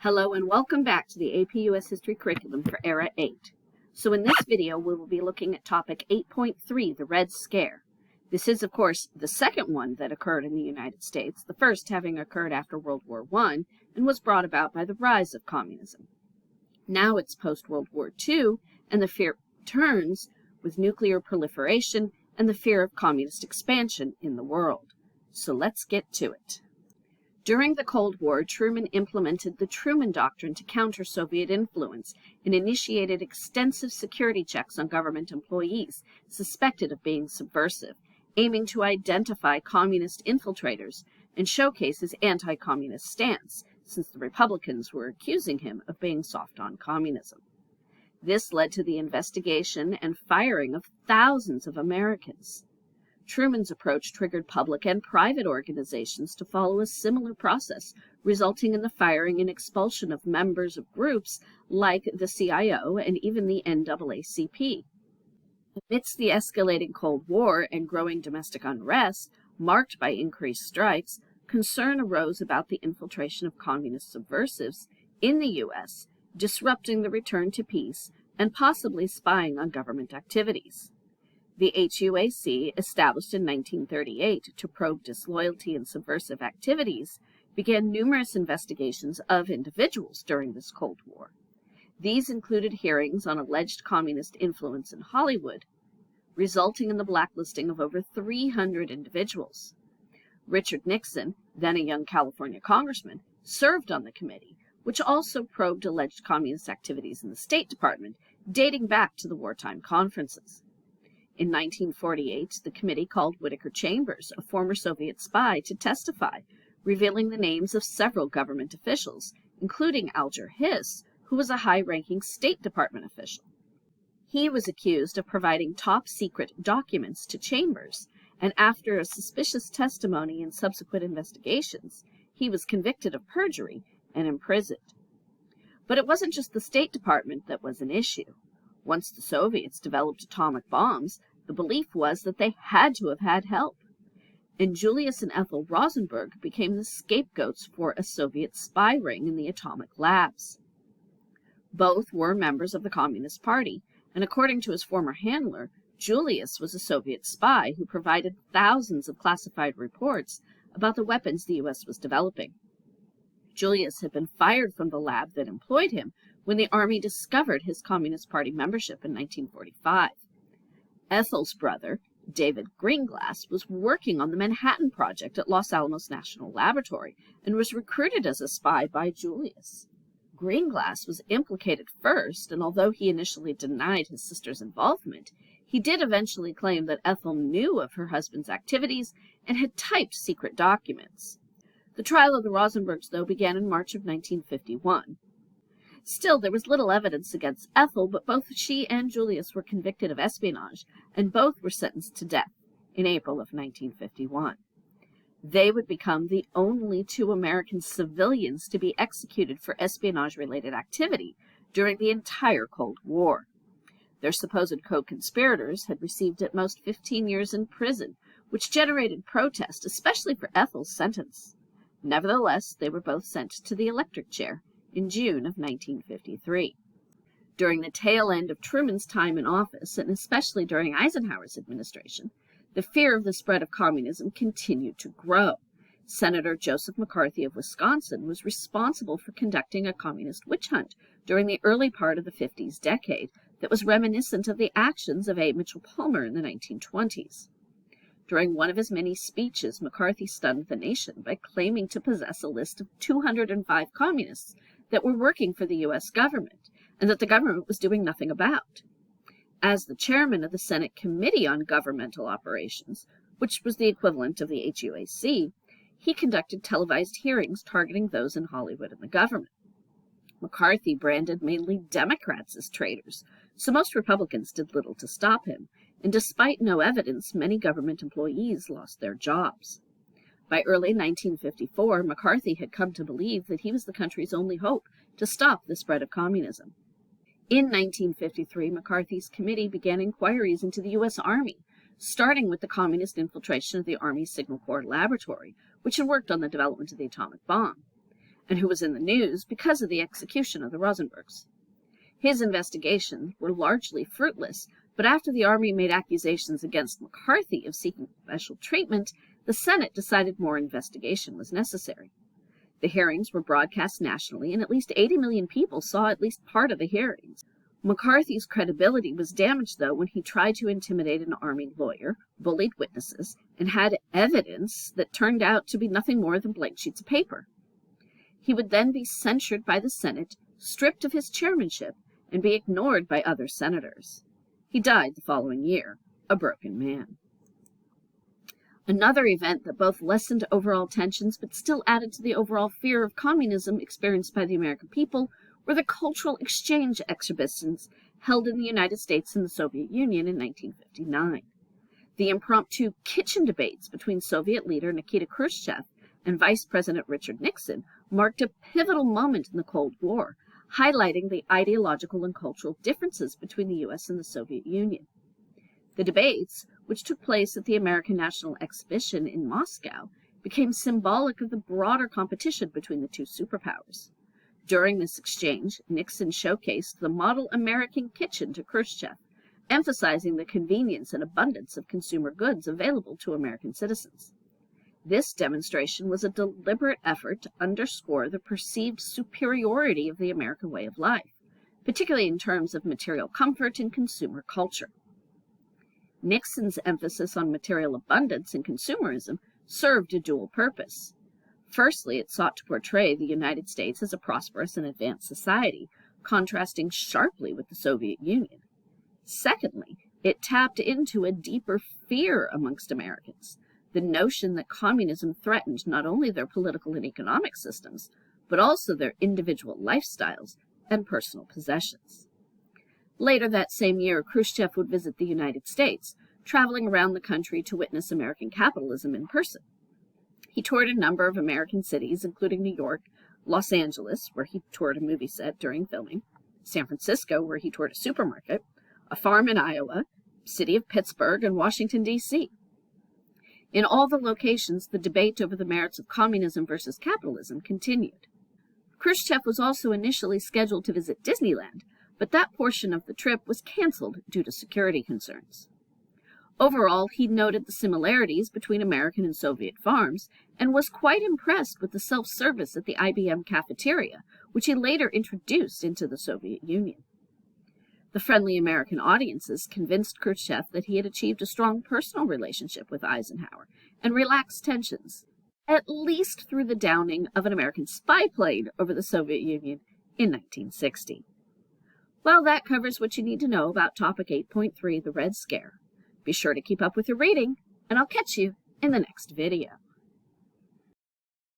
Hello and welcome back to the APUS History Curriculum for Era 8. So in this video, we will be looking at topic 8.3, the Red Scare. This is, of course, the second one that occurred in the United States, the first having occurred after World War I and was brought about by the rise of communism. Now it's post-World War II, and the fear returns with nuclear proliferation and the fear of communist expansion in the world. So let's get to it. During the Cold War, Truman implemented the Truman Doctrine to counter Soviet influence and initiated extensive security checks on government employees suspected of being subversive, aiming to identify communist infiltrators and showcase his anti-communist stance, since the Republicans were accusing him of being soft on communism. This led to the investigation and firing of thousands of Americans. Truman's approach triggered public and private organizations to follow a similar process, resulting in the firing and expulsion of members of groups like the CIO and even the NAACP. Amidst the escalating Cold War and growing domestic unrest, marked by increased strikes, concern arose about the infiltration of communist subversives in the U.S., disrupting the return to peace and possibly spying on government activities. The HUAC, established in 1938 to probe disloyalty and subversive activities, began numerous investigations of individuals during this Cold War. These included hearings on alleged communist influence in Hollywood, resulting in the blacklisting of over 300 individuals. Richard Nixon, then a young California congressman, served on the committee, which also probed alleged communist activities in the State Department, dating back to the wartime conferences. In 1948, the committee called Whittaker Chambers, a former Soviet spy, to testify, revealing the names of several government officials, including Alger Hiss, who was a high-ranking State Department official. He was accused of providing top-secret documents to Chambers, and after a suspicious testimony and subsequent investigations, he was convicted of perjury and imprisoned. But it wasn't just the State Department that was an issue. Once the Soviets developed atomic bombs, the belief was that they had to have had help. And Julius and Ethel Rosenberg became the scapegoats for a Soviet spy ring in the atomic labs. Both were members of the Communist Party, and according to his former handler, Julius was a Soviet spy who provided thousands of classified reports about the weapons the U.S. was developing. Julius had been fired from the lab that employed him when the Army discovered his Communist Party membership in 1945. Ethel's brother, David Greenglass, was working on the Manhattan Project at Los Alamos National Laboratory and was recruited as a spy by Julius. Greenglass was implicated first, and although he initially denied his sister's involvement, he did eventually claim that Ethel knew of her husband's activities and had typed secret documents. The trial of the Rosenbergs, though, began in March of 1951. Still, there was little evidence against Ethel, but both she and Julius were convicted of espionage, and both were sentenced to death in April of 1951. They would become the only two American civilians to be executed for espionage-related activity during the entire Cold War. Their supposed co-conspirators had received at most 15 years in prison, which generated protest, especially for Ethel's sentence. Nevertheless, they were both sent to the electric chair in June of 1953. During the tail end of Truman's time in office, and especially during Eisenhower's administration, the fear of the spread of communism continued to grow. Senator Joseph McCarthy of Wisconsin was responsible for conducting a communist witch hunt during the early part of the 50s decade that was reminiscent of the actions of A. Mitchell Palmer in the 1920s. During one of his many speeches, McCarthy stunned the nation by claiming to possess a list of 205 communists that were working for the U.S. government, and that the government was doing nothing about. As the chairman of the Senate Committee on Governmental Operations, which was the equivalent of the HUAC, he conducted televised hearings targeting those in Hollywood and the government. McCarthy branded mainly Democrats as traitors, so most Republicans did little to stop him, and despite no evidence, many government employees lost their jobs. By early 1954, McCarthy had come to believe that he was the country's only hope to stop the spread of communism. In 1953, McCarthy's committee began inquiries into the U.S. Army, starting with the communist infiltration of the Army Signal Corps laboratory, which had worked on the development of the atomic bomb. and who was in the news because of the execution of the Rosenbergs. His investigations were largely fruitless, but after the Army made accusations against McCarthy of seeking special treatment, the Senate decided more investigation was necessary. The hearings were broadcast nationally, and at least 80 million people saw at least part of the hearings. McCarthy's credibility was damaged, though, when he tried to intimidate an Army lawyer, bullied witnesses, and had evidence that turned out to be nothing more than blank sheets of paper. He would then be censured by the Senate, stripped of his chairmanship, and be ignored by other senators. He died the following year, a broken man. Another event that both lessened overall tensions but still added to the overall fear of communism experienced by the American people were the cultural exchange exhibitions held in the United States and the Soviet Union in 1959. The impromptu kitchen debates between Soviet leader Nikita Khrushchev and Vice President Richard Nixon marked a pivotal moment in the Cold War, highlighting the ideological and cultural differences between the U.S. and the Soviet Union. The debates, which took place at the American National Exhibition in Moscow, became symbolic of the broader competition between the two superpowers. During this exchange, Nixon showcased the model American kitchen to Khrushchev, emphasizing the convenience and abundance of consumer goods available to American citizens. This demonstration was a deliberate effort to underscore the perceived superiority of the American way of life, particularly in terms of material comfort and consumer culture. Nixon's emphasis on material abundance and consumerism served a dual purpose. Firstly, it sought to portray the United States as a prosperous and advanced society, contrasting sharply with the Soviet Union. Secondly, it tapped into a deeper fear amongst Americans, the notion that communism threatened not only their political and economic systems, but also their individual lifestyles and personal possessions. Later that same year, Khrushchev would visit the United States, traveling around the country to witness American capitalism in person. He toured a number of American cities, including New York, Los Angeles, where he toured a movie set during filming, San Francisco, where he toured a supermarket, a farm in Iowa, city of Pittsburgh, and Washington, D.C. In all the locations, the debate over the merits of communism versus capitalism continued. Khrushchev was also initially scheduled to visit Disneyland, but that portion of the trip was canceled due to security concerns. Overall, he noted the similarities between American and Soviet farms and was quite impressed with the self-service at the IBM cafeteria, which he later introduced into the Soviet Union. The friendly American audiences convinced Khrushchev that he had achieved a strong personal relationship with Eisenhower and relaxed tensions, at least through the downing of an American spy plane over the Soviet Union in 1960. Well, that covers what you need to know about Topic 8.3, the Red Scare. Be sure to keep up with your reading, and I'll catch you in the next video.